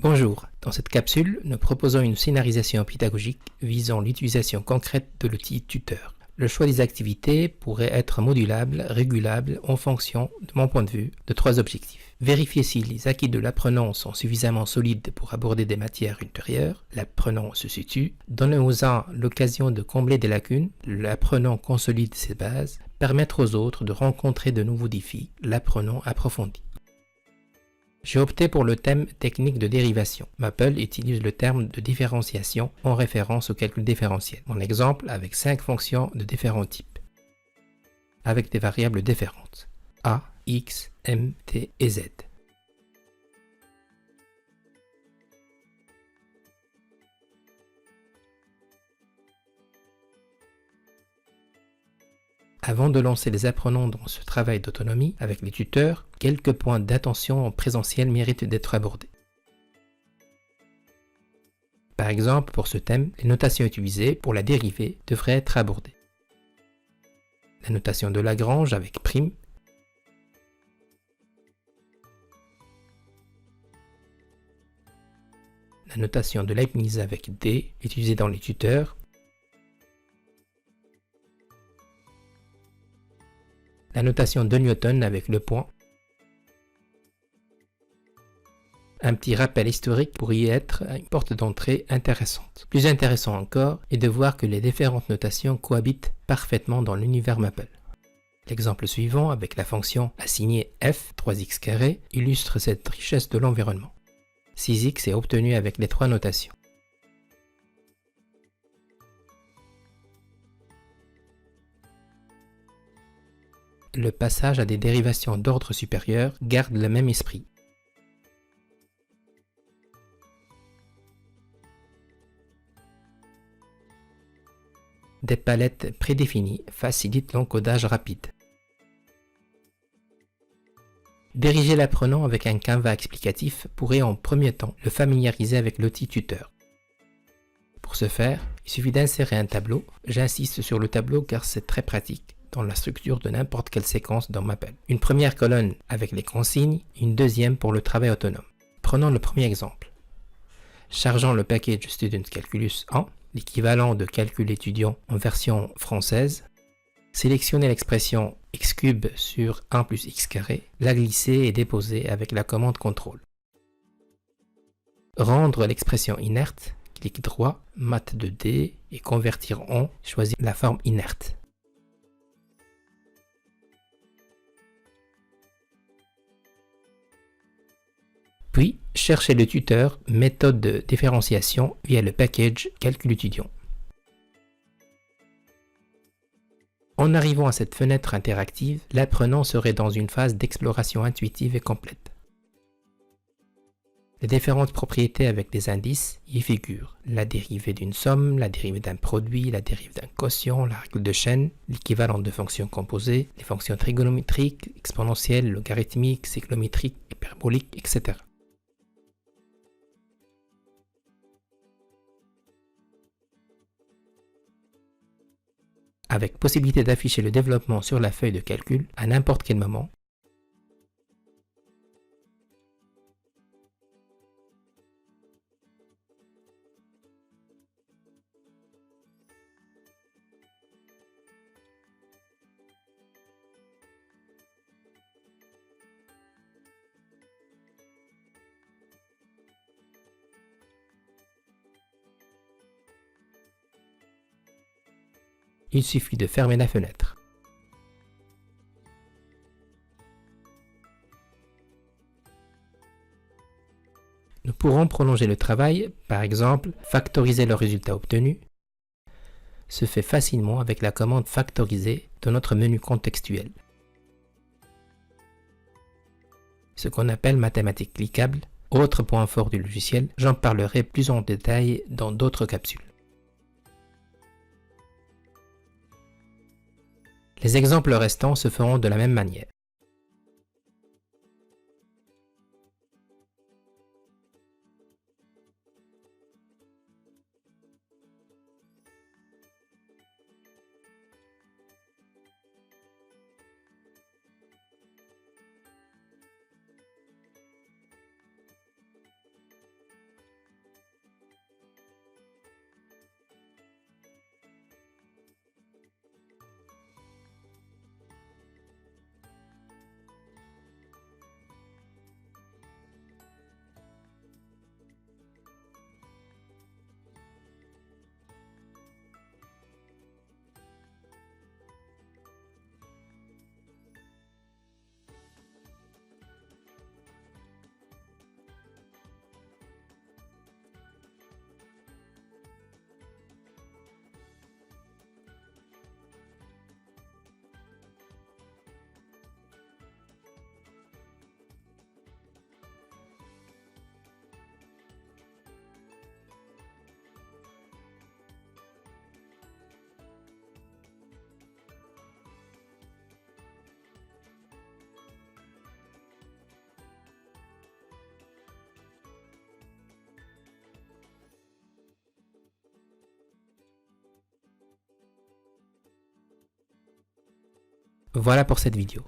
Bonjour, dans cette capsule, nous proposons une scénarisation pédagogique visant l'utilisation concrète de l'outil tuteur. Le choix des activités pourrait être modulable, régulable en fonction, de mon point de vue, de trois objectifs. Vérifier si les acquis de l'apprenant sont suffisamment solides pour aborder des matières ultérieures, l'apprenant se situe, donner aux uns l'occasion de combler des lacunes, l'apprenant consolide ses bases, permettre aux autres de rencontrer de nouveaux défis, l'apprenant approfondit. J'ai opté pour le thème technique de dérivation. Maple utilise le terme de différenciation en référence au calcul différentiel. Mon exemple avec 5 fonctions de différents types, avec des variables différentes, a, x, m, t et z. Avant de lancer les apprenants dans ce travail d'autonomie avec les tuteurs, quelques points d'attention en présentiel méritent d'être abordés. Par exemple, pour ce thème, les notations utilisées pour la dérivée devraient être abordées. La notation de Lagrange avec prime, la notation de Leibniz avec d, utilisée dans les tuteurs, la notation de Newton avec le point. Un petit rappel historique pourrait y être une porte d'entrée intéressante. Plus intéressant encore est de voir que les différentes notations cohabitent parfaitement dans l'univers Maple. L'exemple suivant, avec la fonction assignée f 3x², illustre cette richesse de l'environnement. 6x est obtenu avec les trois notations. Le passage à des dérivations d'ordre supérieur garde le même esprit. Des palettes prédéfinies facilitent l'encodage rapide. Diriger l'apprenant avec un canevas explicatif pourrait en premier temps le familiariser avec l'outil tuteur. Pour ce faire, il suffit d'insérer un tableau. J'insiste sur le tableau car c'est très pratique dans la structure de n'importe quelle séquence dans Maple. Une première colonne avec les consignes, une deuxième pour le travail autonome. Prenons le premier exemple. Chargeant le package Student Calculus 1, l'équivalent de calcul étudiant en version française, sélectionnez l'expression x³ sur 1 plus x², la glisser et déposer avec la commande CTRL. Rendre l'expression inerte, clic droit, mat de D et convertir en, choisir la forme inerte. Puis, cherchez le tuteur méthode de différenciation via le package Calcul étudiant. En arrivant à cette fenêtre interactive, l'apprenant serait dans une phase d'exploration intuitive et complète. Les différentes propriétés avec des indices y figurent. La dérivée d'une somme, la dérivée d'un produit, la dérivée d'un quotient, la règle de chaîne, l'équivalent de fonctions composées, les fonctions trigonométriques, exponentielles, logarithmiques, cyclométriques, hyperboliques, etc. Avec possibilité d'afficher le développement sur la feuille de calcul à n'importe quel moment. Il suffit de fermer la fenêtre. Nous pourrons prolonger le travail, par exemple, factoriser le résultat obtenu. Se fait facilement avec la commande factoriser de notre menu contextuel. Ce qu'on appelle mathématiques cliquables, autre point fort du logiciel, j'en parlerai plus en détail dans d'autres capsules. Les exemples restants se feront de la même manière. Voilà pour cette vidéo.